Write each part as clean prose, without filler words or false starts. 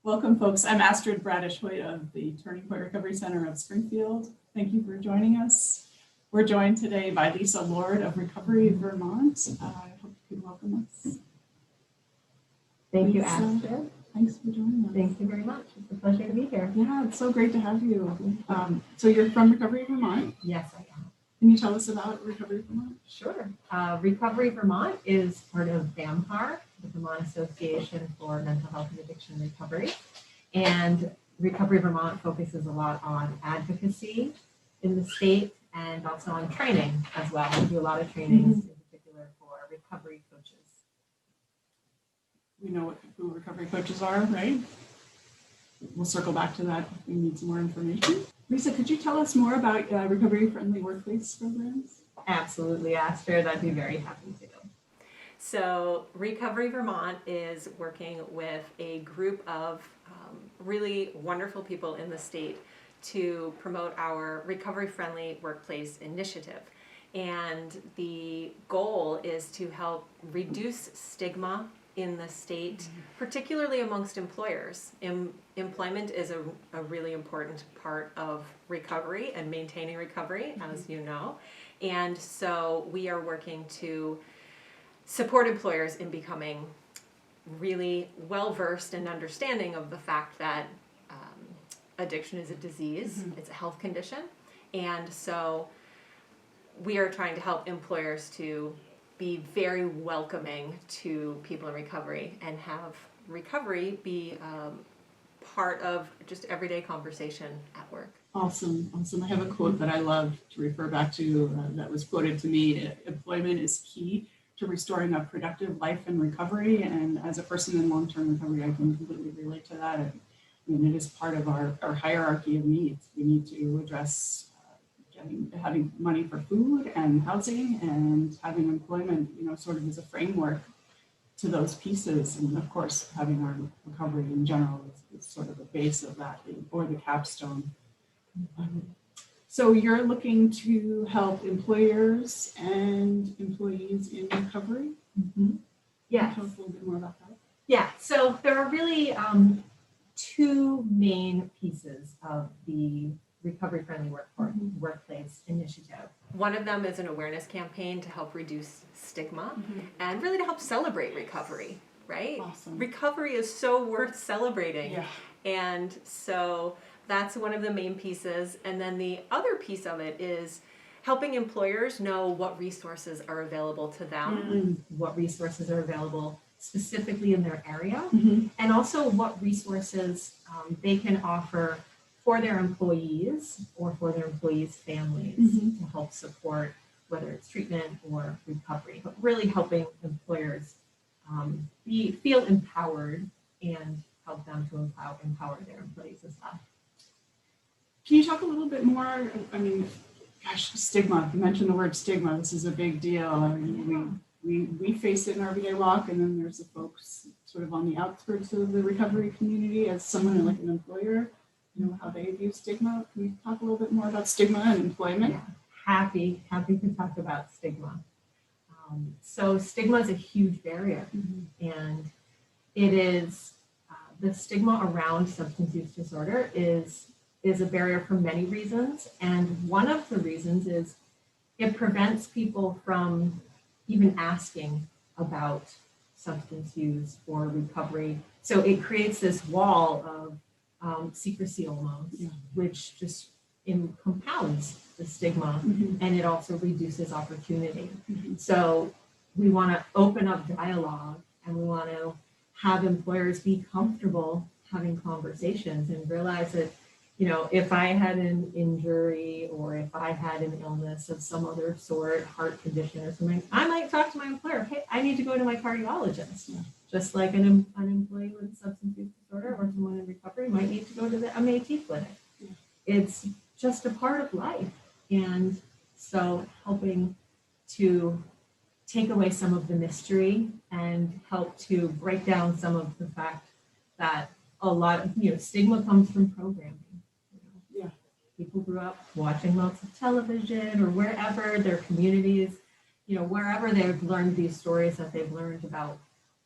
Welcome, folks. I'm Astrid Bradish-Hoyt of the Turning Point Recovery Center of Springfield. Thank you for joining us. We're joined today by Lisa Lord of Recovery Vermont. I hope you can welcome us. Thank you, Lisa, Astrid. Thanks for joining us. Thank you very much. It's a pleasure to be here. Yeah, it's so great to have you. So you're from Recovery Vermont. Yes, I am. Can you tell us about Recovery Vermont? Sure. Recovery Vermont is part of VAMHAR, the Vermont Association for Mental Health and Addiction Recovery. And Recovery Vermont focuses a lot on advocacy in the state and also on training as well. We do a lot of trainings in particular for recovery coaches. We know who recovery coaches are, right? We'll circle back to that if we need some more information. Lisa, could you tell us more about recovery-friendly workplace programs? Absolutely, Astrid. I'd be very happy to. So Recovery Vermont is working with a group of really wonderful people in the state to promote our recovery-friendly workplace initiative. And the goal is to help reduce stigma in the state, particularly amongst employers. Employment is a really important part of recovery and maintaining recovery, as you know. And so we are working to support employers in becoming really well-versed and understanding of the fact that addiction is a disease, it's a health condition. And so we are trying to help employers to be very welcoming to people in recovery and have recovery be part of just everyday conversation at work. Awesome. I have a quote that I love to refer back to that was quoted to me. Employment is key to restoring a productive life and recovery. And as a person in long-term recovery, I can completely relate to that. I mean, it is part of our hierarchy of needs. We need to address having money for food and housing and having employment, sort of as a framework to those pieces. And of course, having our recovery in general is sort of the base of that, or the capstone. So you're looking to help employers and employees in recovery? Yeah. Tell us a little bit more about that. Yeah, so there are really two main pieces of the recovery-friendly workplace initiative. One of them is an awareness campaign to help reduce stigma and really to help celebrate recovery, right? Awesome. Recovery is so worth celebrating. Yeah. And so that's one of the main pieces. And then the other piece of it is helping employers know what resources are available to them. What resources are available specifically in their area, and also what resources they can offer for their employees or for their employees' families to help support, whether it's treatment or recovery, but really helping employers feel empowered and help them to empower their employees as well. Can you talk a little bit more? I mean, gosh, stigma. You mentioned the word stigma. This is a big deal. I mean, we face it in our VA walk, and then there's the folks sort of on the outskirts of the recovery community. As someone like an employer, how they view stigma. Can you talk a little bit more about stigma and employment? Yeah, happy to talk about stigma. So stigma is a huge barrier, and it is the stigma around substance use disorder is a barrier for many reasons, and one of the reasons is it prevents people from even asking about substance use or recovery. So it creates this wall of secrecy almost, which just compounds the stigma, and it also reduces opportunity. So we want to open up dialogue, and we want to have employers be comfortable having conversations and realize that, if I had an injury or if I had an illness of some other sort, heart condition or something, I might talk to my employer, hey, I need to go to my cardiologist. Just like an employee with a substance use disorder or someone in recovery might need to go to the MAT clinic. It's just a part of life. And so helping to take away some of the mystery and help to break down some of the fact that a lot of, stigma comes from programming. People grew up watching lots of television or wherever their communities, wherever they've learned these stories that they've learned about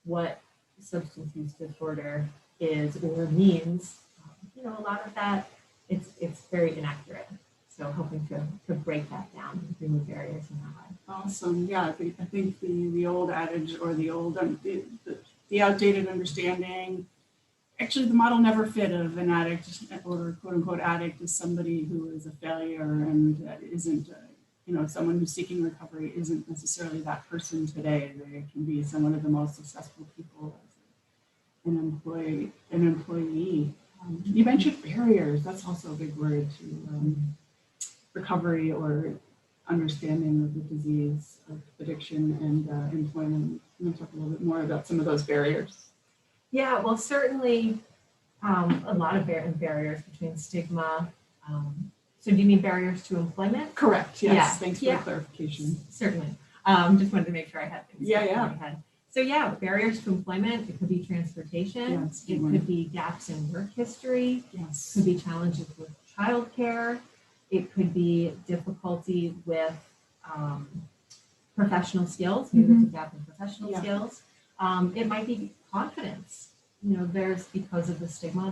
what substance use disorder is or means, a lot of that, it's very inaccurate. So hoping to break that down and remove barriers in that way. Awesome. Yeah, I think the old adage or the old the outdated understanding, actually the model never fit of an addict or quote unquote addict is somebody who is a failure and isn't someone who's seeking recovery isn't necessarily that person today. They can be someone of the most successful people as an employee. You mentioned barriers. That's also a big word to recovery or understanding of the disease of addiction and employment. Can you talk a little bit more about some of those barriers? Yeah, well, certainly a lot of barriers between stigma. So do you mean barriers to employment? Correct. Yes. Yeah. Thanks for the clarification. Certainly. Just wanted to make sure I had things. Yeah. In my head. So yeah, barriers to employment. It could be transportation. Yes, it could be gaps in work history. Yes. It could be challenges with childcare. It could be difficulty with professional skills. Maybe there's a gap in professional skills. It might be confidence. There's, because of the stigma,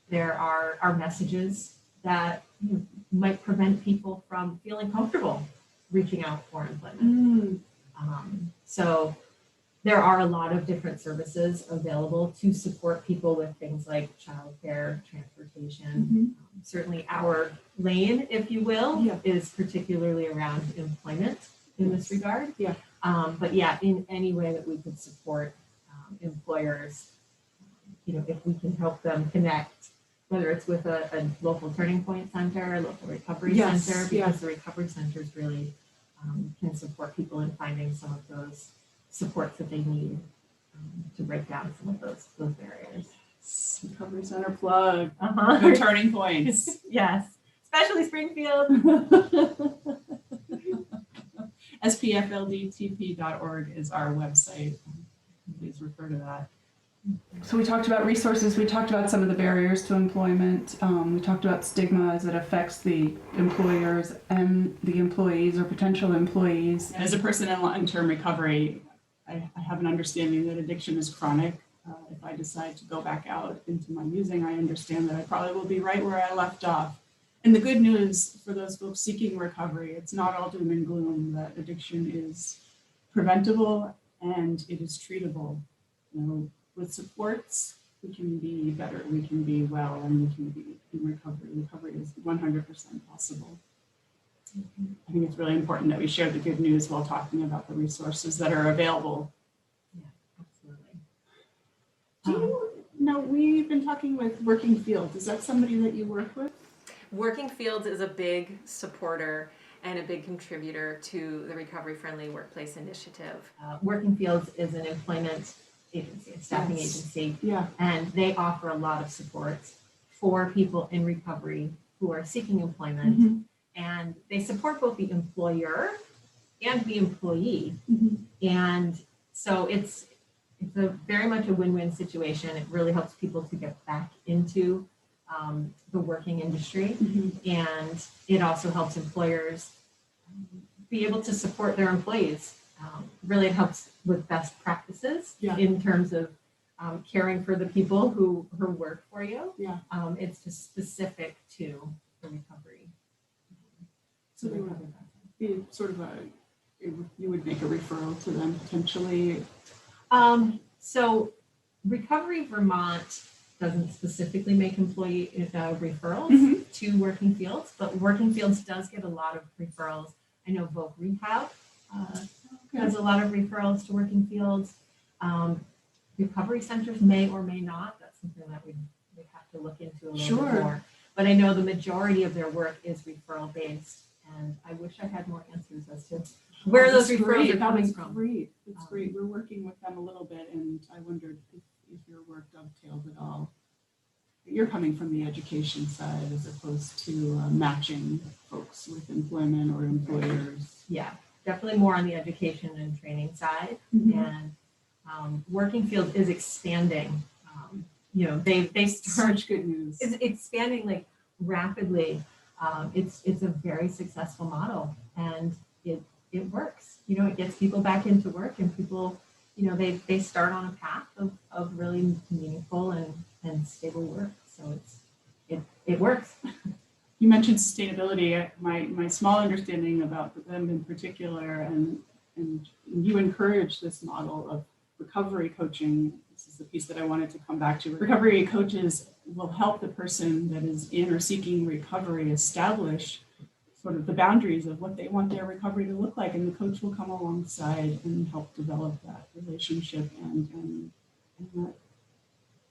there are messages that might prevent people from feeling comfortable reaching out for employment. So there are a lot of different services available to support people with things like childcare, transportation. Certainly our lane, if you will, is particularly around employment in this regard. But yeah, in any way that we could support employers, if we can help them connect, whether it's with a local turning point center, a local recovery center, because the recovery centers really can support people in finding some of those supports that they need to break down some of those barriers. Recovery center plug. No turning points. Yes, especially Springfield. spfldtp.org is our website. Please refer to that. So we talked about resources. We talked about some of the barriers to employment. We talked about stigma as it affects the employers and the employees or potential employees. As a person in long-term recovery, I have an understanding that addiction is chronic. If I decide to go back out into my using, I understand that I probably will be right where I left off. And the good news for those folks seeking recovery, it's not all doom and gloom. That addiction is preventable and it is treatable. With supports, we can be better, we can be well, and we can be in recovery. Recovery is 100% possible. I think it's really important that we share the good news while talking about the resources that are available. Yeah, absolutely. We've been talking with Working Field. Is that somebody that you work with? Working Fields is a big supporter and a big contributor to the Recovery Friendly Workplace Initiative. Working Fields is an employment agency, a staffing agency, and they offer a lot of supports for people in recovery who are seeking employment, and they support both the employer and the employee, and so it's a very much a win-win situation. It really helps people to get back into the working industry, and it also helps employers be able to support their employees. Really, it helps with best practices in terms of caring for the people who work for you. It's just specific to the recovery. So they would be sort of you would make a referral to them potentially. So Recovery Vermont doesn't specifically make employee referrals to Working Fields, but Working Fields does get a lot of referrals. I know Voc Rehab has a lot of referrals to Working Fields. Recovery centers may or may not. That's something that we have to look into a little bit more. But I know the majority of their work is referral based, and I wish I had more answers as to where those referrals are coming from. Great. It's great. We're working with them a little bit, and I wondered if your work dovetailed at all. You're coming from the education side as opposed to matching folks with employment or employers. Yeah, definitely more on the education and training side. And Working Field is expanding. They Such good news. It's expanding like rapidly. It's a very successful model, and it works. It gets people back into work, and people you know, they start on a path of really meaningful and stable work. So it works. You mentioned sustainability. My small understanding about them in particular, and you encourage this model of recovery coaching. This is the piece that I wanted to come back to. Recovery coaches will help the person that is in or seeking recovery establish sort of the boundaries of what they want their recovery to look like, and the coach will come alongside and help develop that relationship and that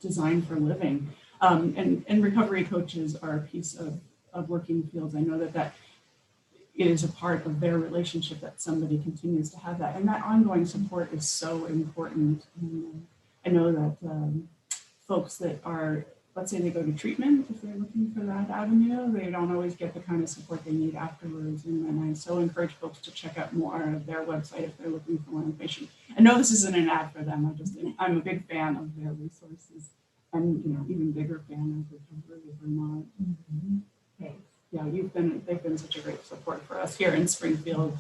design for living. And recovery coaches are a piece of working fields. I know that it is a part of their relationship that somebody continues to have that, and that ongoing support is so important. And I know that folks that are, let's say they go to treatment, if they're looking for that avenue, they don't always get the kind of support they need afterwards. And I so encourage folks to check out more of their website if they're looking for more information. I know this isn't an ad for them. I'm a big fan of their resources, and even bigger fan of Recovery Vermont. Mm-hmm. Thanks. Yeah, they've been such a great support for us here in Springfield.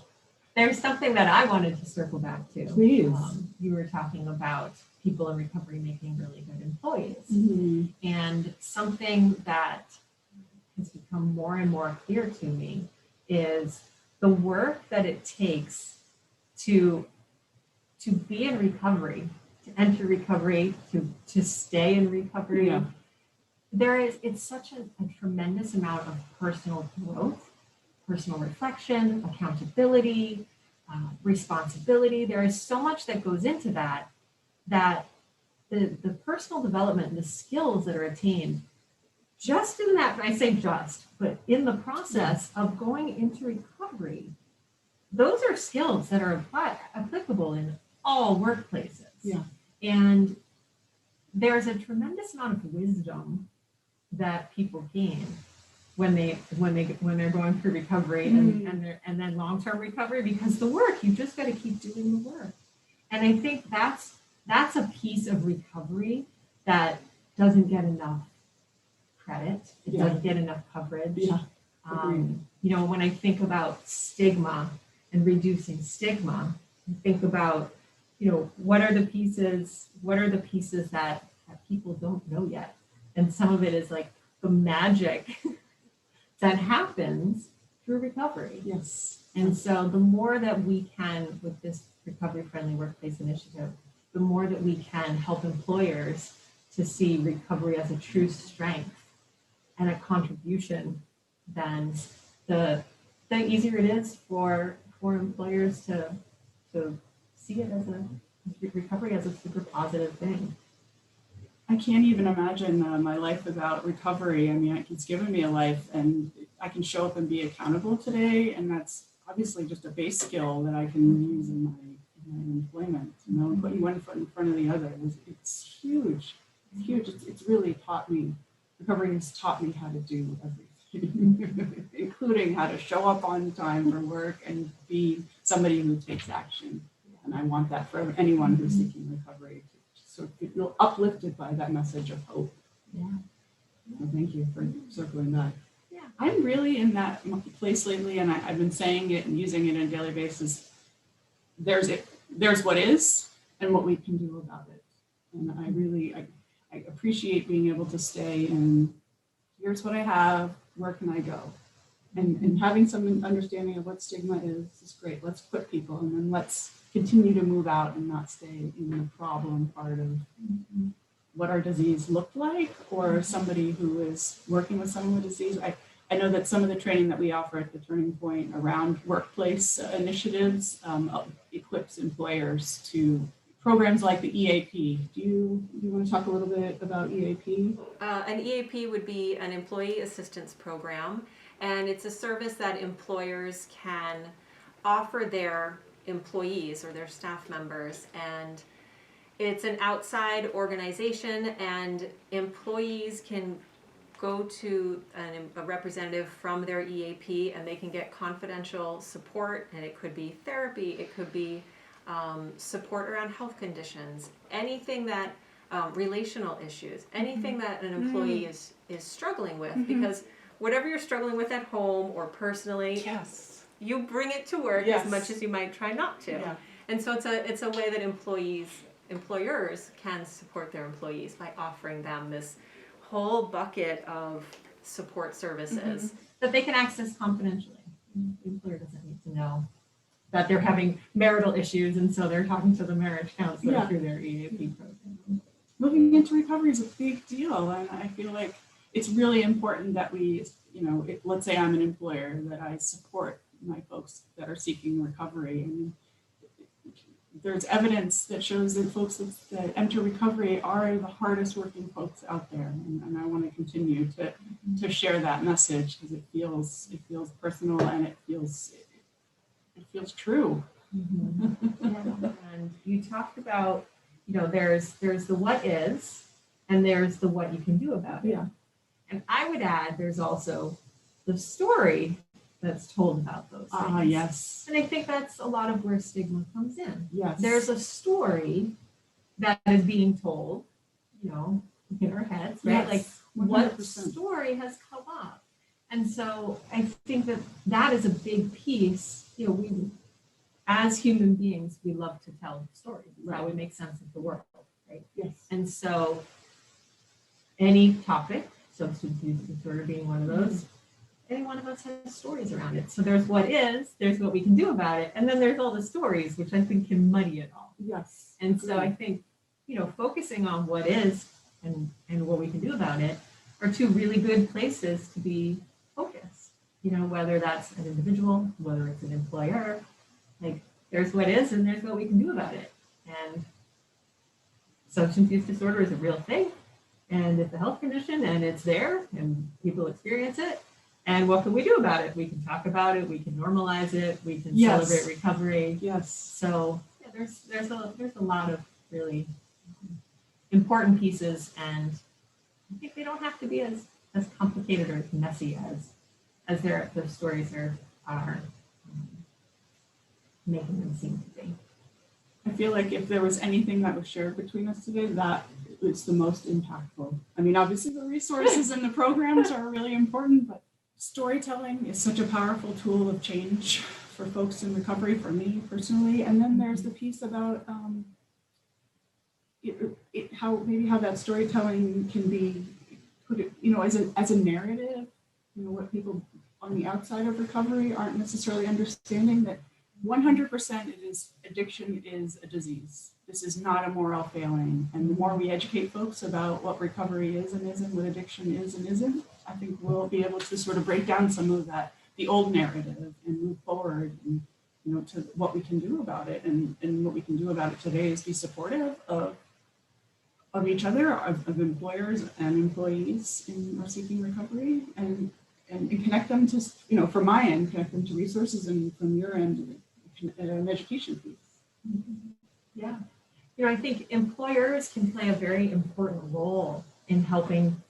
There's something that I wanted to circle back to. Please. You were talking about people in recovery making really good employees. Mm-hmm. And something that has become more and more clear to me is the work that it takes to be in recovery, to enter recovery, to stay in recovery. Yeah. It's such a tremendous amount of personal growth, personal reflection, accountability, responsibility. There is so much that goes into that the personal development and the skills that are attained just in that, I say just, but in the process of going into recovery, those are skills that are applicable in all workplaces. Yeah. And there's a tremendous amount of wisdom that people gain when they're going through recovery and then long-term recovery, because the work, you just got to keep doing the work. And I think that's a piece of recovery that doesn't get enough credit. It doesn't get enough coverage. Yeah. When I think about stigma and reducing stigma, I think about, what are the pieces that people don't know yet? And some of it is like the magic that happens through recovery. Yes. And so the more that we can, with this recovery-friendly workplace initiative, the more that we can help employers to see recovery as a true strength and a contribution, then the easier it is for employers to see it as recovery as a super positive thing. I can't even imagine my life without recovery. I mean, it's given me a life, and I can show up and be accountable today, and that's obviously just a base skill that I can use in my employment. Putting one foot in front of the other, it's huge. It's huge. It's really taught me. Recovery has taught me how to do everything, including how to show up on time for work and be somebody who takes action. And I want that for anyone who's seeking recovery, to sort of feel uplifted by that message of hope. Yeah. So thank you for circling back. Yeah. I'm really in that place lately, and I've been saying it and using it on a daily basis. There's what is and what we can do about it. And I appreciate being able to stay and here's what I have, where can I go? And having some understanding of what stigma is great. Let's equip people, and then let's continue to move out and not stay in the problem part of what our disease looked like, or somebody who is working with someone with disease. I know that some of the training that we offer at the Turning Point around workplace initiatives equips employers to programs like the EAP. Do you want to talk a little bit about EAP? An EAP would be an employee assistance program, and it's a service that employers can offer their employees or their staff members, and it's an outside organization, and employees can go to a representative from their EAP, and they can get confidential support, and it could be therapy, it could be support around health conditions, anything that relational issues, anything that an employee is struggling with, because whatever you're struggling with at home or personally, Yes. you bring it to work Yes. as much as you might try not to. Yeah. And so it's a way that employers can support their employees by offering them this whole bucket of support services. That they can access confidentially. The employer doesn't need to know that they're having marital issues, and so they're talking to the marriage counselor through their EAP program. Moving into recovery is a big deal, and I feel like it's really important that we, let's say I'm an employer, that I support my folks that are seeking recovery. And there's evidence that shows that folks that enter recovery are the hardest working folks out there, and I want to continue to share that message because it feels personal and it feels true. And you talked about, there's the what is, and there's the what you can do about it. Yeah. And I would add, there's also the story that's told about those things. Yes. And I think that's a lot of where stigma comes in. Yes. There's a story that is being told, in our heads, right? Yes, Like 100%. what story has come up. And so I think that is a big piece. We, as human beings, we love to tell stories. It's how we make sense of the world, right? Yes. And so any topic, substance use disorder being one of those, any one of us has stories around it. So there's what is, there's what we can do about it, and then there's all the stories, which I think can muddy it all. Yes. And so I think, focusing on what is and what we can do about it are two really good places to be focused. Whether that's an individual, whether it's an employer, like there's what is and there's what we can do about it. And substance use disorder is a real thing, and it's a health condition, and it's there, and people experience it. And what can we do about it? We can talk about it. We can normalize it. We can celebrate recovery. Yes. So there's a lot of really important pieces, and I think they don't have to be as complicated or as messy as their stories are making them seem to be. I feel like if there was anything that was shared between us today, that was the most impactful. I mean, obviously the resources and the programs are really important, but storytelling is such a powerful tool of change for folks in recovery, for me personally. And then there's the piece about how that storytelling can be put, as a narrative. What people on the outside of recovery aren't necessarily understanding, that 100% addiction is a disease. This is not a moral failing. And the more we educate folks about what recovery is and isn't, what addiction is and isn't, I think we'll be able to sort of break down some of that, the old narrative, and move forward and, to what we can do about it. And what we can do about it today is be supportive of each other, of employers and employees in our seeking recovery, and connect them to, from my end, connect them to resources, and from your end, an education piece. Yeah. I think employers can play a very important role in helping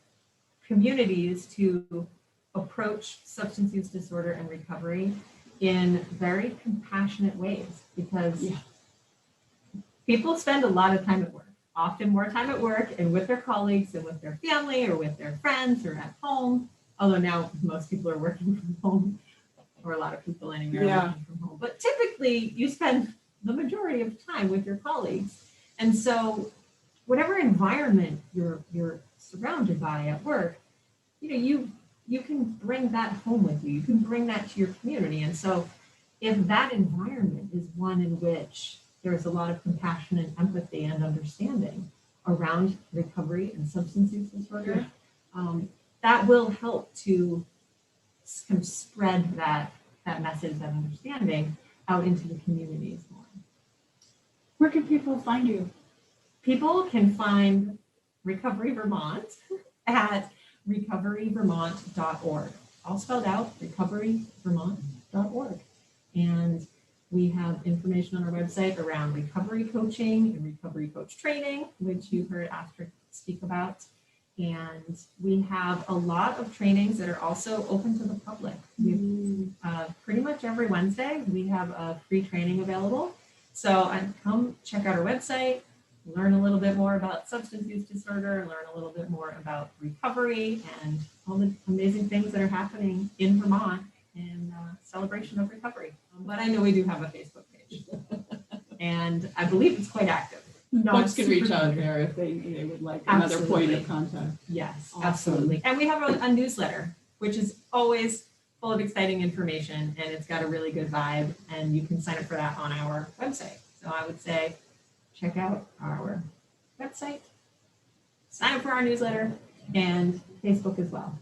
communities to approach substance use disorder and recovery in very compassionate ways, because people spend a lot of time at work, often more time at work and with their colleagues and with their family or with their friends or at home. Although now most people are working from home, or a lot of people anyway are working from home. But typically you spend the majority of time with your colleagues. And so whatever environment you're surrounded by at work, you can bring that home with you. You can bring that to your community. And so if that environment is one in which there's a lot of compassion and empathy and understanding around recovery and substance use disorder, that will help to kind of spread that message, that understanding out into the communities more. Where can people find you? People can find Recovery Vermont at recoveryvermont.org. All spelled out, recoveryvermont.org. And we have information on our website around recovery coaching and recovery coach training, which you heard Astrid speak about. And we have a lot of trainings that are also open to the public. Pretty much every Wednesday, we have a free training available. So come check out our website, learn a little bit more about substance use disorder, learn a little bit more about recovery and all the amazing things that are happening in Vermont in celebration of recovery. But I know we do have a Facebook page. and I believe it's quite active. Folks can reach out super- there if they would like another point Absolutely. of contact. Yes, Awesome. absolutely. And we have a newsletter, which is always full of exciting information, and it's got a really good vibe, and you can sign up for that on our website. So I would say, check out our website, sign up for our newsletter, and Facebook as well.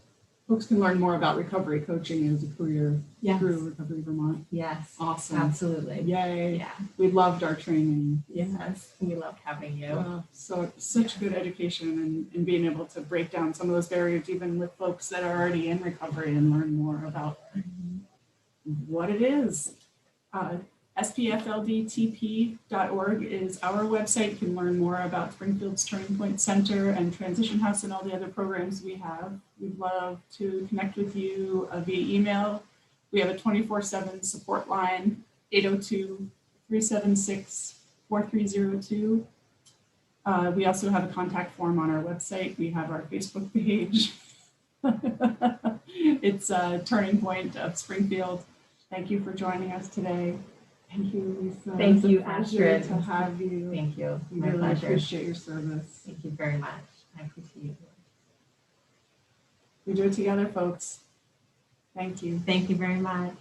Folks can learn more about recovery coaching as a career Yes. through Recovery Vermont. Yes, Awesome. absolutely. Yay. Yeah. We loved our training. Yes, we loved having you. So such good education and being able to break down some of those barriers even with folks that are already in recovery and learn more about what it is. SPFLDTP.org is our website. You can learn more about Springfield's Turning Point Center and Transition House and all the other programs we have. We'd love to connect with you via email. We have a 24/7 support line, 802-376-4302. We also have a contact form on our website. We have our Facebook page. It's Turning Point of Springfield. Thank you for joining us today. Thank you, Lisa. Thank It's a you, pleasure Astrid. to have you. Thank you. We My really pleasure. appreciate your service. Thank you very much. I appreciate it. We do it together, folks. Thank you. Thank you very much.